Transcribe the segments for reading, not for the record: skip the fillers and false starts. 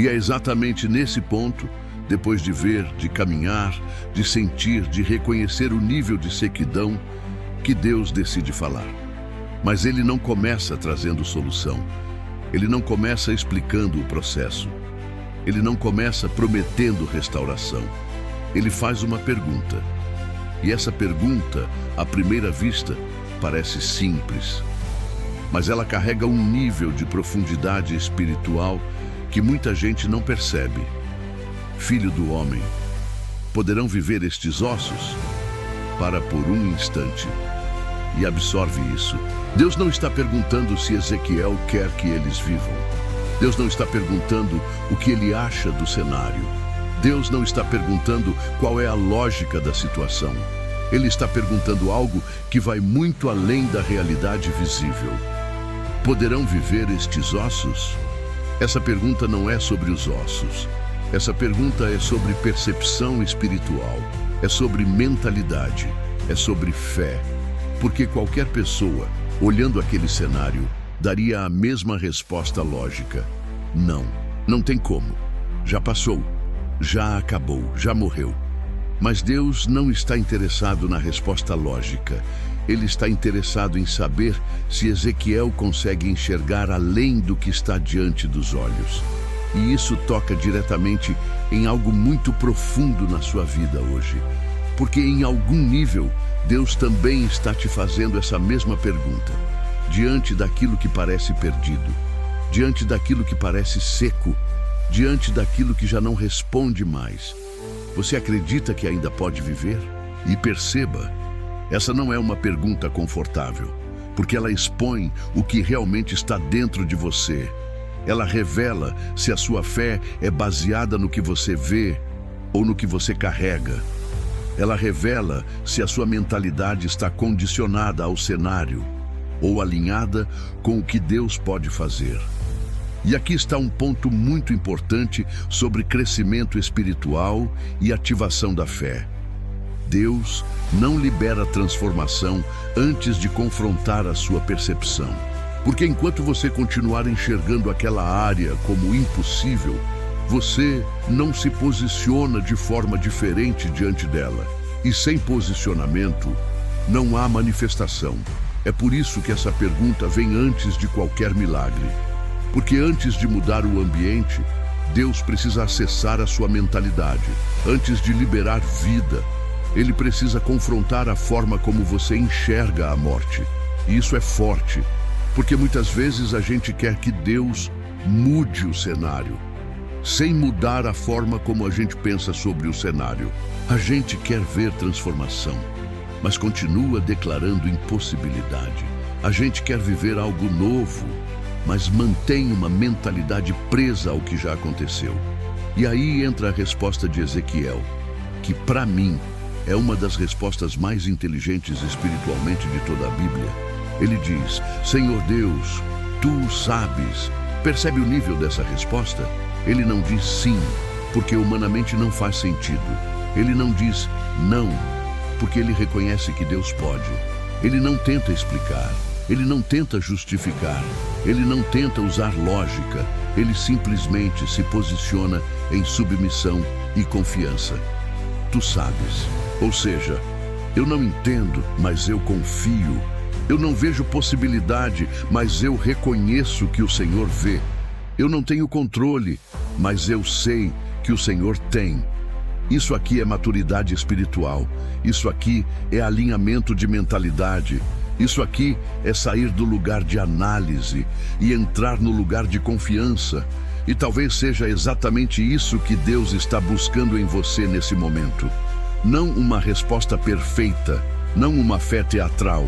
E é exatamente nesse ponto, depois de ver, de caminhar, de sentir, de reconhecer o nível de sequidão, que Deus decide falar. Mas Ele não começa trazendo solução. Ele não começa explicando o processo. Ele não começa prometendo restauração. Ele faz uma pergunta. E essa pergunta, à primeira vista, parece simples. Mas ela carrega um nível de profundidade espiritual que muita gente não percebe. Filho do homem, poderão viver estes ossos? Para por um instante e absorve isso. Deus não está perguntando se Ezequiel quer que eles vivam. Deus não está perguntando o que ele acha do cenário. Deus não está perguntando qual é a lógica da situação. Ele está perguntando algo que vai muito além da realidade visível. Poderão viver estes ossos? Essa pergunta não é sobre os ossos. Essa pergunta é sobre percepção espiritual, é sobre mentalidade, é sobre fé. Porque qualquer pessoa, olhando aquele cenário, daria a mesma resposta lógica. Não, não tem como. Já passou, já acabou, já morreu. Mas Deus não está interessado na resposta lógica. Ele está interessado em saber se Ezequiel consegue enxergar além do que está diante dos olhos. E isso toca diretamente em algo muito profundo na sua vida hoje. Porque em algum nível, Deus também está te fazendo essa mesma pergunta. Diante daquilo que parece perdido, diante daquilo que parece seco, diante daquilo que já não responde mais. Você acredita que ainda pode viver? E perceba, essa não é uma pergunta confortável, porque ela expõe o que realmente está dentro de você. Ela revela se a sua fé é baseada no que você vê ou no que você carrega. Ela revela se a sua mentalidade está condicionada ao cenário ou alinhada com o que Deus pode fazer. E aqui está um ponto muito importante sobre crescimento espiritual e ativação da fé. Deus não libera transformação antes de confrontar a sua percepção. Porque enquanto você continuar enxergando aquela área como impossível, você não se posiciona de forma diferente diante dela. E sem posicionamento, não há manifestação. É por isso que essa pergunta vem antes de qualquer milagre. Porque antes de mudar o ambiente, Deus precisa acessar a sua mentalidade. Antes de liberar vida, Ele precisa confrontar a forma como você enxerga a morte. E isso é forte, porque muitas vezes a gente quer que Deus mude o cenário, sem mudar a forma como a gente pensa sobre o cenário. A gente quer ver transformação, mas continua declarando impossibilidade. A gente quer viver algo novo, mas mantém uma mentalidade presa ao que já aconteceu. E aí entra a resposta de Ezequiel, que para mim é uma das respostas mais inteligentes espiritualmente de toda a Bíblia. Ele diz: Senhor Deus, Tu sabes. Percebe o nível dessa resposta? Ele não diz sim, porque humanamente não faz sentido. Ele não diz não, porque ele reconhece que Deus pode. Ele não tenta explicar, ele não tenta justificar, ele não tenta usar lógica, ele simplesmente se posiciona em submissão e confiança. Tu sabes. Ou seja, eu não entendo, mas eu confio. Eu não vejo possibilidade, mas eu reconheço que o Senhor vê. Eu não tenho controle, mas eu sei que o Senhor tem. Isso aqui é maturidade espiritual. Isso aqui é alinhamento de mentalidade. Isso aqui é sair do lugar de análise e entrar no lugar de confiança. E talvez seja exatamente isso que Deus está buscando em você nesse momento. Não uma resposta perfeita, não uma fé teatral,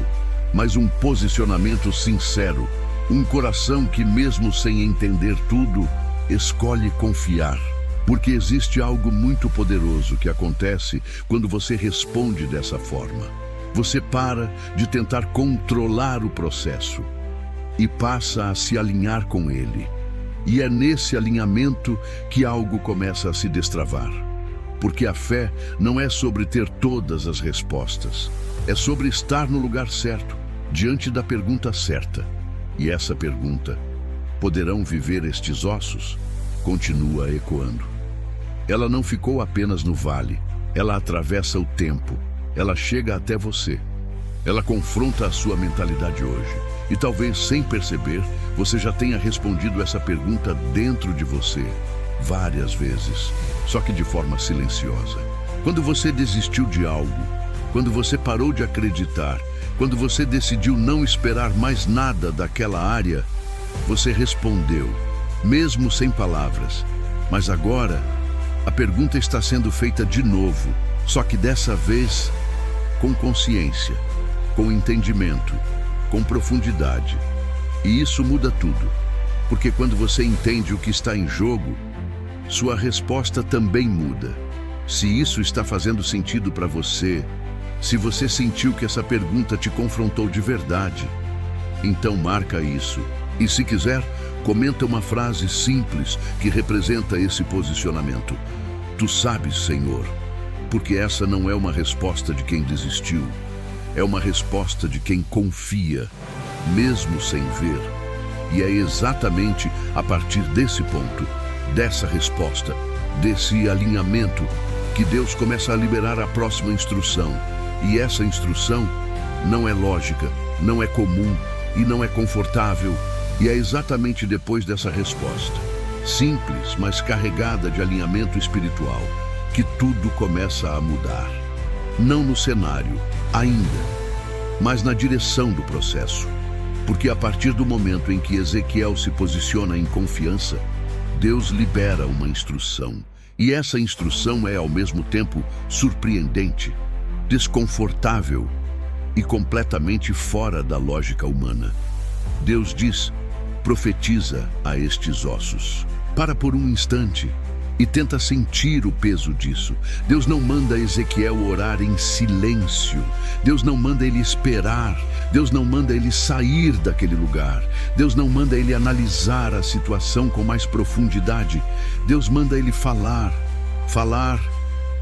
mas um posicionamento sincero, um coração que, mesmo sem entender tudo, escolhe confiar. Porque existe algo muito poderoso que acontece quando você responde dessa forma. Você para de tentar controlar o processo e passa a se alinhar com ele. E é nesse alinhamento que algo começa a se destravar. Porque a fé não é sobre ter todas as respostas. É sobre estar no lugar certo, diante da pergunta certa. E essa pergunta: poderão viver estes ossos? continua ecoando. Ela não ficou apenas no vale, ela atravessa o tempo, ela chega até você. Ela confronta a sua mentalidade hoje. E talvez, sem perceber, você já tenha respondido essa pergunta dentro de você várias vezes, só que de forma silenciosa. Quando você desistiu de algo, quando você parou de acreditar, quando você decidiu não esperar mais nada daquela área, você respondeu, mesmo sem palavras. Mas agora, a pergunta está sendo feita de novo, só que dessa vez com consciência, com entendimento, com profundidade. E isso muda tudo, porque quando você entende o que está em jogo, sua resposta também muda. Se isso está fazendo sentido para você, se você sentiu que essa pergunta te confrontou de verdade, então marca isso. E se quiser, comenta uma frase simples que representa esse posicionamento. Tu sabes, Senhor, porque essa não é uma resposta de quem desistiu. É uma resposta de quem confia, mesmo sem ver. E é exatamente a partir desse ponto, dessa resposta, desse alinhamento, que Deus começa a liberar a próxima instrução. E essa instrução não é lógica, não é comum e não é confortável. E é exatamente depois dessa resposta, simples, mas carregada de alinhamento espiritual, que tudo começa a mudar. Não no cenário, ainda, mas na direção do processo. Porque a partir do momento em que Ezequiel se posiciona em confiança, Deus libera uma instrução. E essa instrução é ao mesmo tempo surpreendente, desconfortável e completamente fora da lógica humana. Deus diz, profetiza a estes ossos. Para por um instante e tenta sentir o peso disso. Deus não manda Ezequiel orar em silêncio. Deus não manda ele esperar. Deus não manda ele sair daquele lugar. Deus não manda ele analisar a situação com mais profundidade. Deus manda ele falar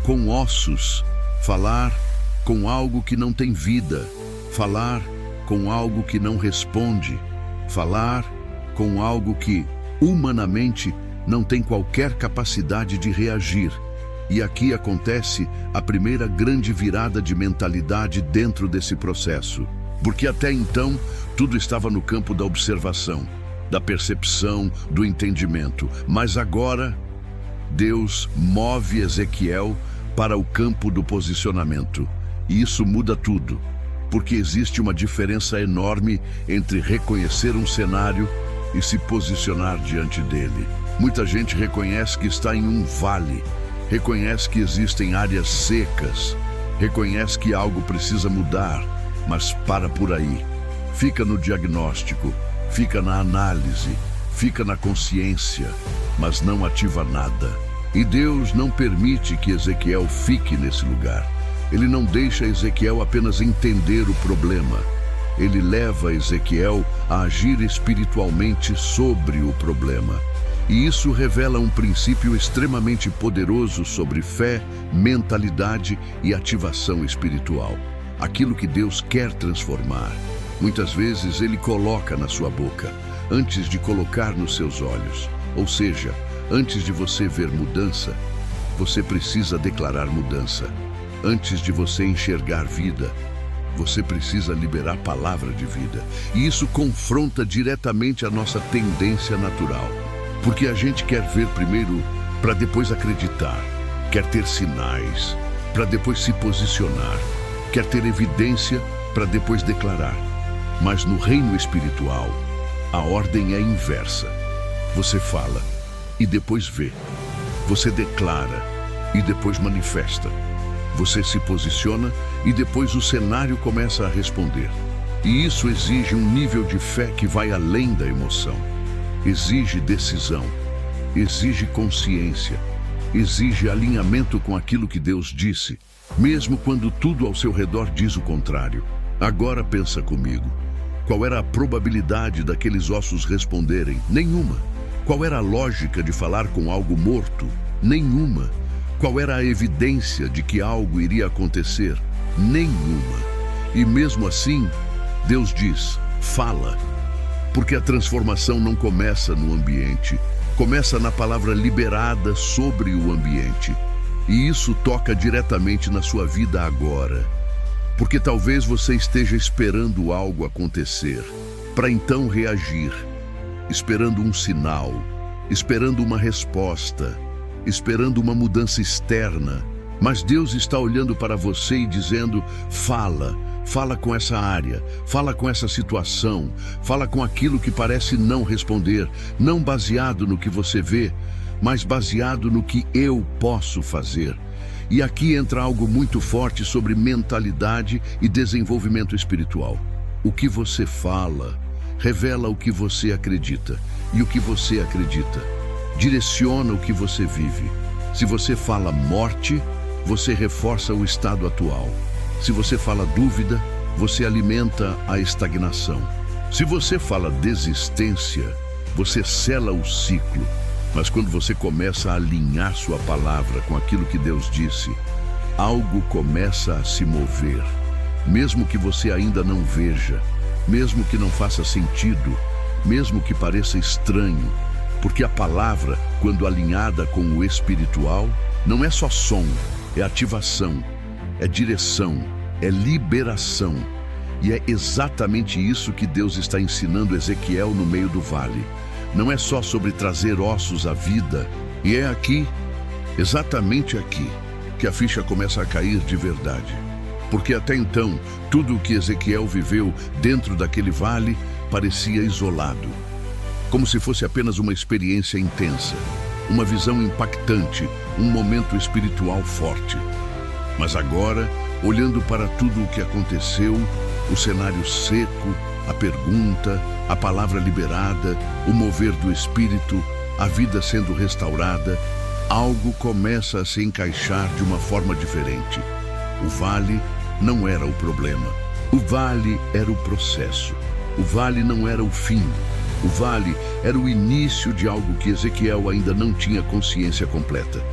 com ossos, falar com algo que não tem vida, falar com algo que não responde, falar com algo que, humanamente, não tem qualquer capacidade de reagir. E aqui acontece a primeira grande virada de mentalidade dentro desse processo. Porque até então, tudo estava no campo da observação, da percepção, do entendimento. Mas agora, Deus move Ezequiel para o campo do posicionamento. E isso muda tudo, porque existe uma diferença enorme entre reconhecer um cenário e se posicionar diante dele. Muita gente reconhece que está em um vale, reconhece que existem áreas secas, reconhece que algo precisa mudar, mas para por aí. Fica no diagnóstico, fica na análise, fica na consciência, mas não ativa nada. E Deus não permite que Ezequiel fique nesse lugar. Ele não deixa Ezequiel apenas entender o problema. Ele leva Ezequiel a agir espiritualmente sobre o problema. E isso revela um princípio extremamente poderoso sobre fé, mentalidade e ativação espiritual. Aquilo que Deus quer transformar, muitas vezes Ele coloca na sua boca, antes de colocar nos seus olhos. Ou seja, antes de você ver mudança, você precisa declarar mudança. Antes de você enxergar vida, você precisa liberar a palavra de vida. E isso confronta diretamente a nossa tendência natural. Porque a gente quer ver primeiro para depois acreditar, quer ter sinais para depois se posicionar, quer ter evidência para depois declarar. Mas no reino espiritual, a ordem é inversa. Você fala e depois vê. Você declara e depois manifesta. Você se posiciona e depois o cenário começa a responder. E isso exige um nível de fé que vai além da emoção. Exige decisão, exige consciência, exige alinhamento com aquilo que Deus disse, mesmo quando tudo ao seu redor diz o contrário. Agora pensa comigo, qual era a probabilidade daqueles ossos responderem? Nenhuma. Qual era a lógica de falar com algo morto? Nenhuma. Qual era a evidência de que algo iria acontecer? Nenhuma. E mesmo assim, Deus diz, fala. Porque a transformação não começa no ambiente, Começa na palavra liberada sobre o ambiente. E isso toca diretamente na sua vida agora. Porque talvez você esteja esperando algo acontecer, para então reagir, esperando um sinal, esperando uma resposta, esperando uma mudança externa. Mas Deus está olhando para você e dizendo: fala com essa área, fala com essa situação, fala com aquilo que parece não responder, não baseado no que você vê, mas baseado no que eu posso fazer. E aqui entra algo muito forte sobre mentalidade e desenvolvimento espiritual. O que você fala revela o que você acredita, e o que você acredita direciona o que você vive. Se você fala morte, você reforça o estado atual. Se você fala dúvida, você alimenta a estagnação. Se você fala desistência, você sela o ciclo. Mas quando você começa a alinhar sua palavra com aquilo que Deus disse, algo começa a se mover. Mesmo que você ainda não veja, mesmo que não faça sentido, mesmo que pareça estranho, porque a palavra, quando alinhada com o espiritual, não é só som, é ativação, é direção, é liberação. E é exatamente isso que Deus está ensinando Ezequiel no meio do vale. Não é só sobre trazer ossos à vida, e é aqui, exatamente aqui, que a ficha começa a cair de verdade. Porque até então, tudo o que Ezequiel viveu dentro daquele vale parecia isolado, como se fosse apenas uma experiência intensa, uma visão impactante, um momento espiritual forte. Mas agora, olhando para tudo o que aconteceu, o cenário seco, a pergunta, a palavra liberada, o mover do Espírito, a vida sendo restaurada, algo começa a se encaixar de uma forma diferente. O vale não era o problema. O vale era o processo. O vale não era o fim. O vale era o início de algo que Ezequiel ainda não tinha consciência completa.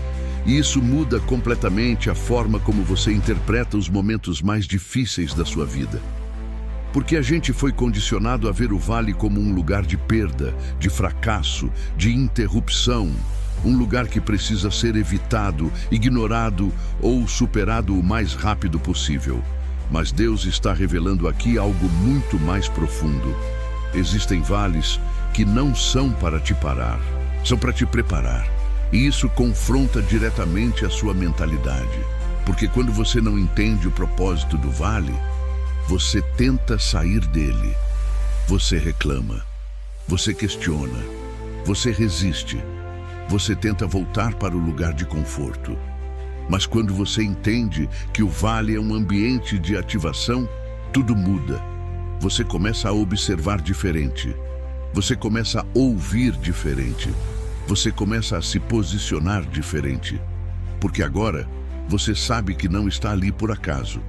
E isso muda completamente a forma como você interpreta os momentos mais difíceis da sua vida. Porque a gente foi condicionado a ver o vale como um lugar de perda, de fracasso, de interrupção, um lugar que precisa ser evitado, ignorado ou superado o mais rápido possível. Mas Deus está revelando aqui algo muito mais profundo. Existem vales que não são para te parar, são para te preparar. E isso confronta diretamente a sua mentalidade. Porque quando você não entende o propósito do vale, você tenta sair dele, você reclama, você questiona, você resiste, você tenta voltar para o lugar de conforto. Mas quando você entende que o vale é um ambiente de ativação, tudo muda. Você começa a observar diferente, você começa a ouvir diferente, você começa a se posicionar diferente. Porque agora você sabe que não está ali por acaso.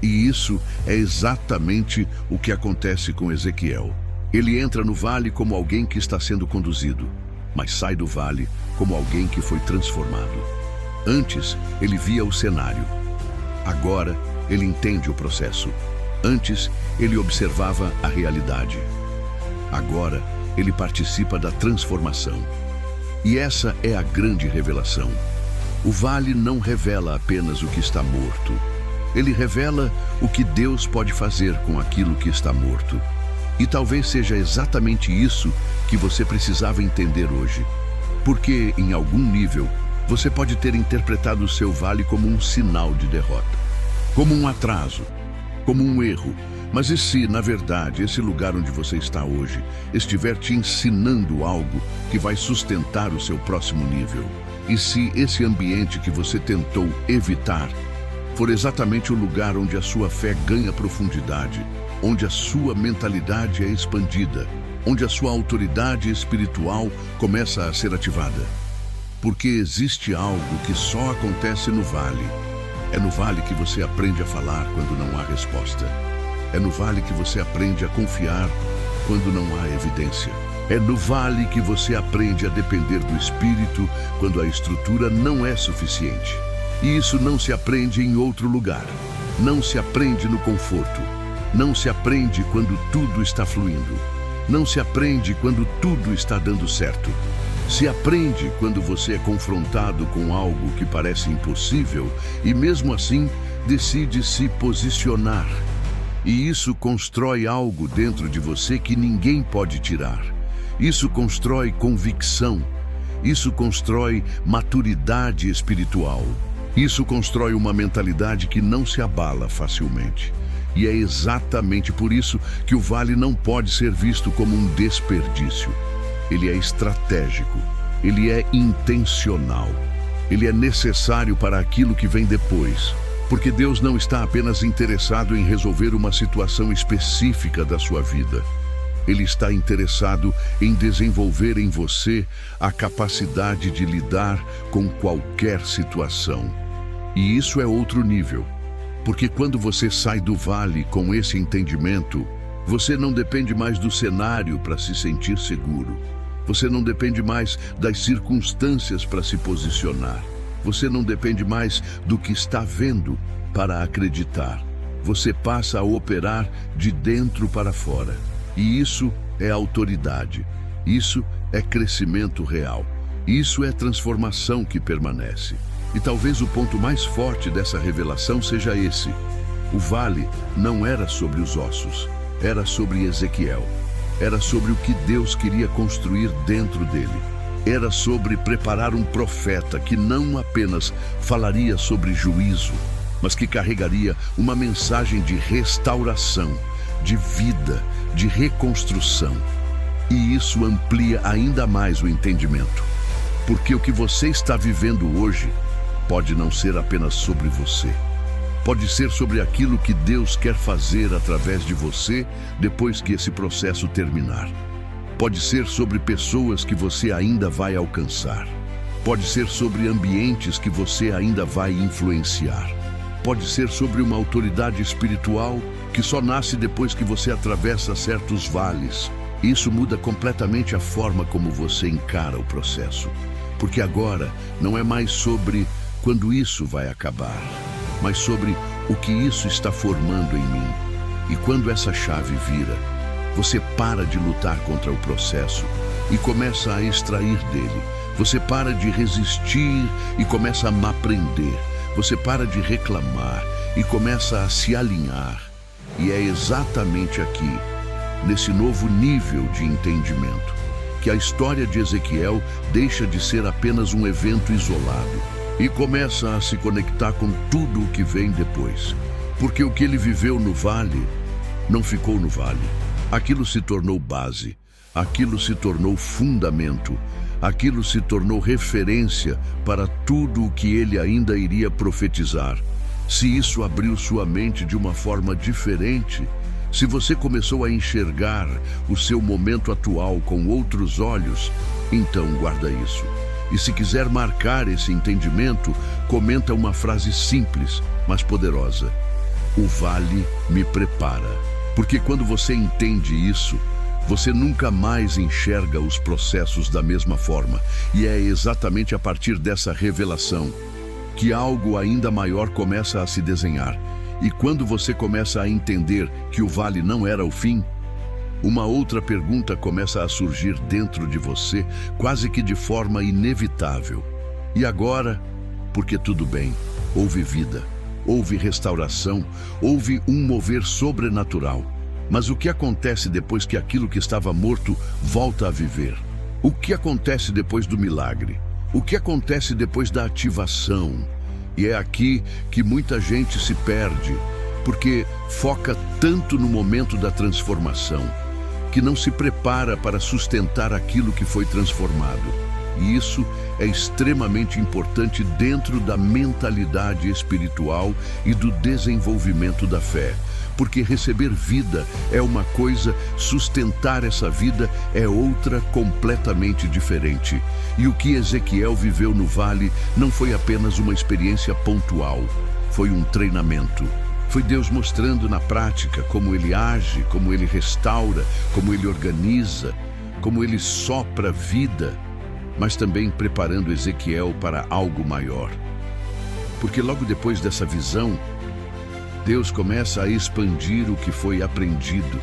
E isso é exatamente o que acontece com Ezequiel. Ele entra no vale como alguém que está sendo conduzido, mas sai do vale como alguém que foi transformado. Antes, ele via o cenário. Agora, ele entende o processo. Antes, ele observava a realidade. Agora, ele participa da transformação. E essa é a grande revelação. O vale não revela apenas o que está morto. Ele revela o que Deus pode fazer com aquilo que está morto. E talvez seja exatamente isso que você precisava entender hoje. Porque, em algum nível, você pode ter interpretado o seu vale como um sinal de derrota, como um atraso, como um erro. Mas e se, na verdade, esse lugar onde você está hoje estiver te ensinando algo que vai sustentar o seu próximo nível? E se esse ambiente que você tentou evitar for exatamente o lugar onde a sua fé ganha profundidade, onde a sua mentalidade é expandida, onde a sua autoridade espiritual começa a ser ativada? Porque existe algo que só acontece no vale. É no vale que você aprende a falar quando não há resposta. É no vale que você aprende a confiar quando não há evidência. É no vale que você aprende a depender do Espírito quando a estrutura não é suficiente. E isso não se aprende em outro lugar. Não se aprende no conforto. Não se aprende quando tudo está fluindo. Não se aprende quando tudo está dando certo. Se aprende quando você é confrontado com algo que parece impossível e mesmo assim decide se posicionar. E isso constrói algo dentro de você que ninguém pode tirar. Isso constrói convicção. Isso constrói maturidade espiritual. Isso constrói uma mentalidade que não se abala facilmente. E é exatamente por isso que o vale não pode ser visto como um desperdício. Ele é estratégico, ele é intencional, ele é necessário para aquilo que vem depois. Porque Deus não está apenas interessado em resolver uma situação específica da sua vida. Ele está interessado em desenvolver em você a capacidade de lidar com qualquer situação. E isso é outro nível. Porque quando você sai do vale com esse entendimento, você não depende mais do cenário para se sentir seguro. Você não depende mais das circunstâncias para se posicionar. Você não depende mais do que está vendo para acreditar. Você passa a operar de dentro para fora. E isso é autoridade. Isso é crescimento real. Isso é transformação que permanece. E talvez o ponto mais forte dessa revelação seja esse. O vale não era sobre os ossos, era sobre Ezequiel. Era sobre o que Deus queria construir dentro dele. Era sobre preparar um profeta que não apenas falaria sobre juízo, mas que carregaria uma mensagem de restauração, de vida, de reconstrução. E isso amplia ainda mais o entendimento. Porque o que você está vivendo hoje pode não ser apenas sobre você. Pode ser sobre aquilo que Deus quer fazer através de você depois que esse processo terminar. Pode ser sobre pessoas que você ainda vai alcançar. Pode ser sobre ambientes que você ainda vai influenciar. Pode ser sobre uma autoridade espiritual que só nasce depois que você atravessa certos vales. Isso muda completamente a forma como você encara o processo. Porque agora não é mais sobre quando isso vai acabar, mas sobre o que isso está formando em mim. E quando essa chave vira, você para de lutar contra o processo e começa a extrair dele. Você para de resistir e começa a aprender. Você para de reclamar e começa a se alinhar. E é exatamente aqui, nesse novo nível de entendimento, que a história de Ezequiel deixa de ser apenas um evento isolado e começa a se conectar com tudo o que vem depois. Porque o que ele viveu no vale não ficou no vale. Aquilo se tornou base, aquilo se tornou fundamento, aquilo se tornou referência para tudo o que ele ainda iria profetizar. Se isso abriu sua mente de uma forma diferente, se você começou a enxergar o seu momento atual com outros olhos, então guarda isso. E se quiser marcar esse entendimento, comenta uma frase simples, mas poderosa. O vale me prepara. Porque quando você entende isso, você nunca mais enxerga os processos da mesma forma. E é exatamente a partir dessa revelação que algo ainda maior começa a se desenhar. E quando você começa a entender que o vale não era o fim, uma outra pergunta começa a surgir dentro de você, quase que de forma inevitável. E agora? Porque tudo bem, houve vida, houve restauração, houve um mover sobrenatural. Mas o que acontece depois que aquilo que estava morto volta a viver? O que acontece depois do milagre? O que acontece depois da ativação? E é aqui que muita gente se perde, porque foca tanto no momento da transformação, que não se prepara para sustentar aquilo que foi transformado. E isso é extremamente importante dentro da mentalidade espiritual e do desenvolvimento da fé. Porque receber vida é uma coisa, sustentar essa vida é outra completamente diferente. E o que Ezequiel viveu no vale não foi apenas uma experiência pontual, foi um treinamento. Foi Deus mostrando na prática como Ele age, como Ele restaura, como Ele organiza, como Ele sopra vida, mas também preparando Ezequiel para algo maior. Porque logo depois dessa visão, Deus começa a expandir o que foi aprendido.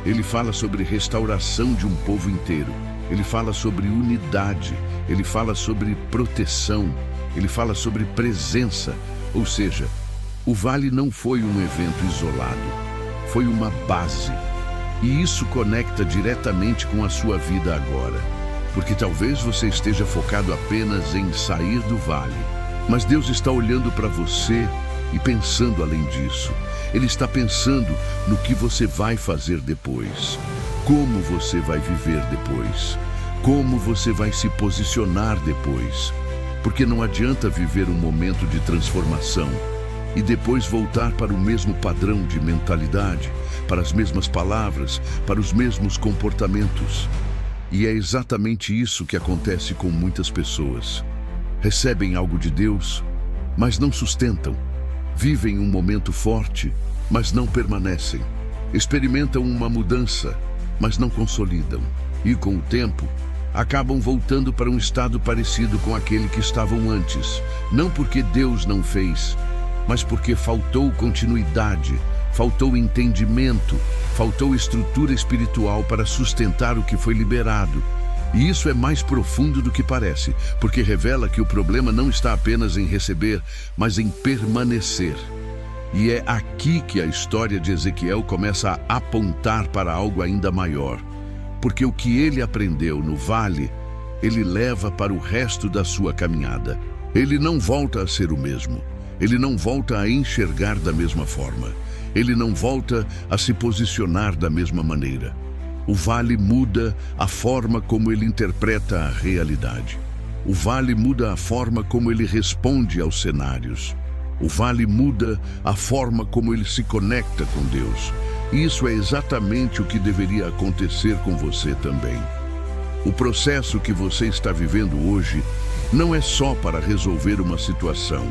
Ele fala sobre restauração de um povo inteiro. ele fala sobre unidade, ele fala sobre proteção, ele fala sobre presença. Ou seja, o vale não foi um evento isolado, foi uma base. E isso conecta diretamente com a sua vida agora. Porque talvez você esteja focado apenas em sair do vale. Mas Deus está olhando para você e pensando além disso. Ele está pensando no que você vai fazer depois. Como você vai viver depois. Como você vai se posicionar depois. Porque não adianta viver um momento de transformação e depois voltar para o mesmo padrão de mentalidade, para as mesmas palavras, para os mesmos comportamentos. E é exatamente isso que acontece com muitas pessoas. Recebem algo de Deus, mas não sustentam. Vivem um momento forte, mas não permanecem. Experimentam uma mudança, mas não consolidam. E com o tempo, acabam voltando para um estado parecido com aquele que estavam antes. Não porque Deus não fez, mas porque faltou continuidade, faltou entendimento, faltou estrutura espiritual para sustentar o que foi liberado. E isso é mais profundo do que parece, porque revela que o problema não está apenas em receber, mas em permanecer. E é aqui que a história de Ezequiel começa a apontar para algo ainda maior. Porque o que ele aprendeu no vale, ele leva para o resto da sua caminhada. Ele não volta a ser o mesmo. Ele não volta a enxergar da mesma forma. Ele não volta a se posicionar da mesma maneira. O vale muda a forma como ele interpreta a realidade. O vale muda a forma como ele responde aos cenários. O vale muda a forma como ele se conecta com Deus. E isso é exatamente o que deveria acontecer com você também. O processo que você está vivendo hoje não é só para resolver uma situação.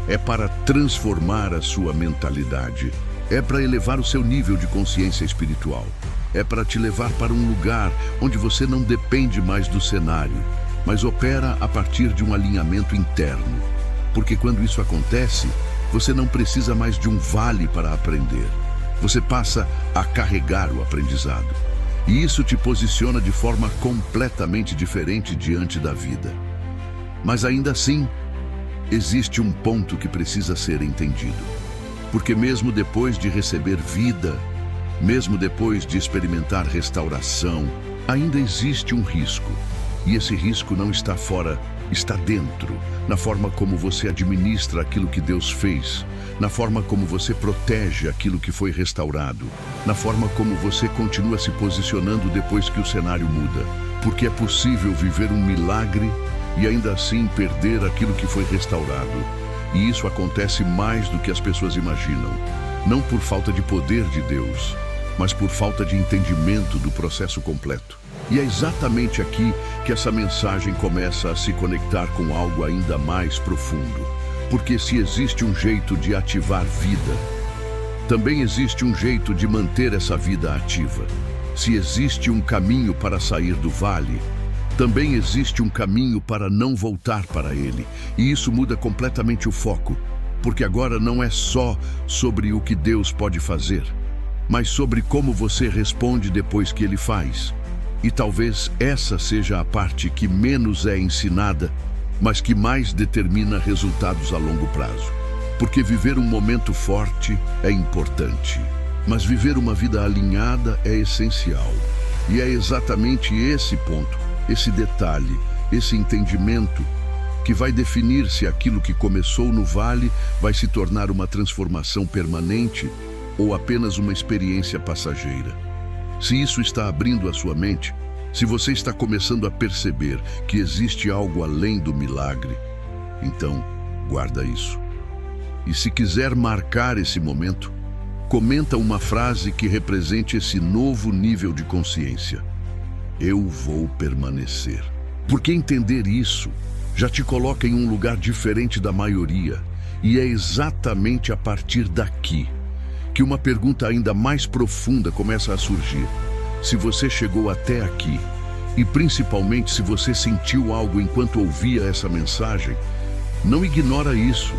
É para transformar a sua mentalidade. É para elevar o seu nível de consciência espiritual. É para te levar para um lugar onde você não depende mais do cenário, mas opera a partir de um alinhamento interno. Porque quando isso acontece, você não precisa mais de um vale para aprender. Você passa a carregar o aprendizado. E isso te posiciona de forma completamente diferente diante da vida. Mas ainda assim, existe um ponto que precisa ser entendido. Porque mesmo depois de receber vida, mesmo depois de experimentar restauração, ainda existe um risco. E esse risco não está fora, está dentro, na forma como você administra aquilo que Deus fez, na forma como você protege aquilo que foi restaurado, na forma como você continua se posicionando depois que o cenário muda. Porque é possível viver um milagre e ainda assim perder aquilo que foi restaurado. E isso acontece mais do que as pessoas imaginam. Não por falta de poder de Deus, mas por falta de entendimento do processo completo. E é exatamente aqui que essa mensagem começa a se conectar com algo ainda mais profundo. Porque se existe um jeito de ativar vida, também existe um jeito de manter essa vida ativa. Se existe um caminho para sair do vale, também existe um caminho para não voltar para ele. E isso muda completamente o foco, porque agora não é só sobre o que Deus pode fazer, mas sobre como você responde depois que ele faz. E talvez essa seja a parte que menos é ensinada, mas que mais determina resultados a longo prazo. Porque viver um momento forte é importante, mas viver uma vida alinhada é essencial. E é exatamente esse ponto, esse detalhe, esse entendimento, que vai definir se aquilo que começou no vale vai se tornar uma transformação permanente ou apenas uma experiência passageira. Se isso está abrindo a sua mente, se você está começando a perceber que existe algo além do milagre, então guarda isso. E se quiser marcar esse momento, comenta uma frase que represente esse novo nível de consciência. Eu vou permanecer. Porque entender isso já te coloca em um lugar diferente da maioria. E é exatamente a partir daqui que uma pergunta ainda mais profunda começa a surgir. Se você chegou até aqui, e principalmente se você sentiu algo enquanto ouvia essa mensagem, não ignora isso.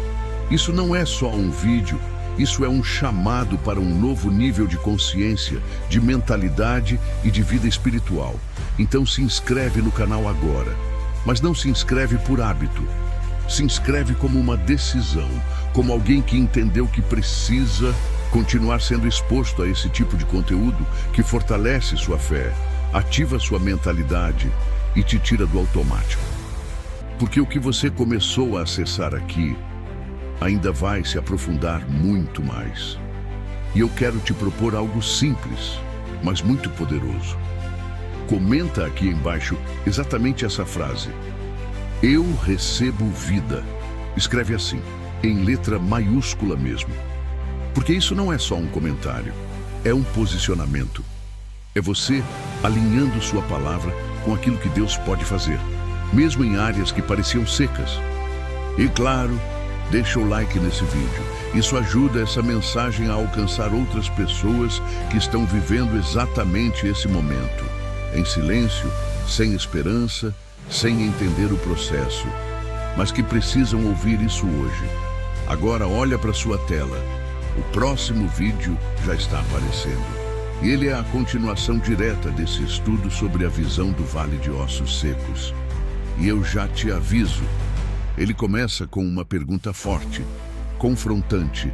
Isso não é só um vídeo, isso é um chamado para um novo nível de consciência, de mentalidade e de vida espiritual. Então se inscreve no canal agora. Mas não se inscreve por hábito. Se inscreve como uma decisão, como alguém que entendeu que precisa continuar sendo exposto a esse tipo de conteúdo que fortalece sua fé, ativa sua mentalidade e te tira do automático. Porque o que você começou a acessar aqui ainda vai se aprofundar muito mais. E eu quero te propor algo simples, mas muito poderoso. Comenta aqui embaixo exatamente essa frase: eu recebo vida. Escreve assim, em letra maiúscula mesmo. Porque isso não é só um comentário, é um posicionamento. É você alinhando sua palavra com aquilo que Deus pode fazer, mesmo em áreas que pareciam secas. E claro, deixa o like nesse vídeo. Isso ajuda essa mensagem a alcançar outras pessoas que estão vivendo exatamente esse momento, em silêncio, sem esperança, sem entender o processo, mas que precisam ouvir isso hoje. Agora olha para sua tela. O próximo vídeo já está aparecendo. E ele é a continuação direta desse estudo sobre a visão do Vale de Ossos Secos. E eu já te aviso, ele começa com uma pergunta forte, confrontante,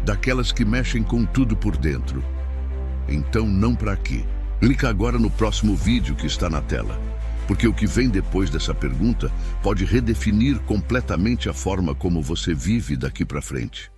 daquelas que mexem com tudo por dentro. Então não para aqui. Clica agora no próximo vídeo que está na tela, porque o que vem depois dessa pergunta pode redefinir completamente a forma como você vive daqui para frente.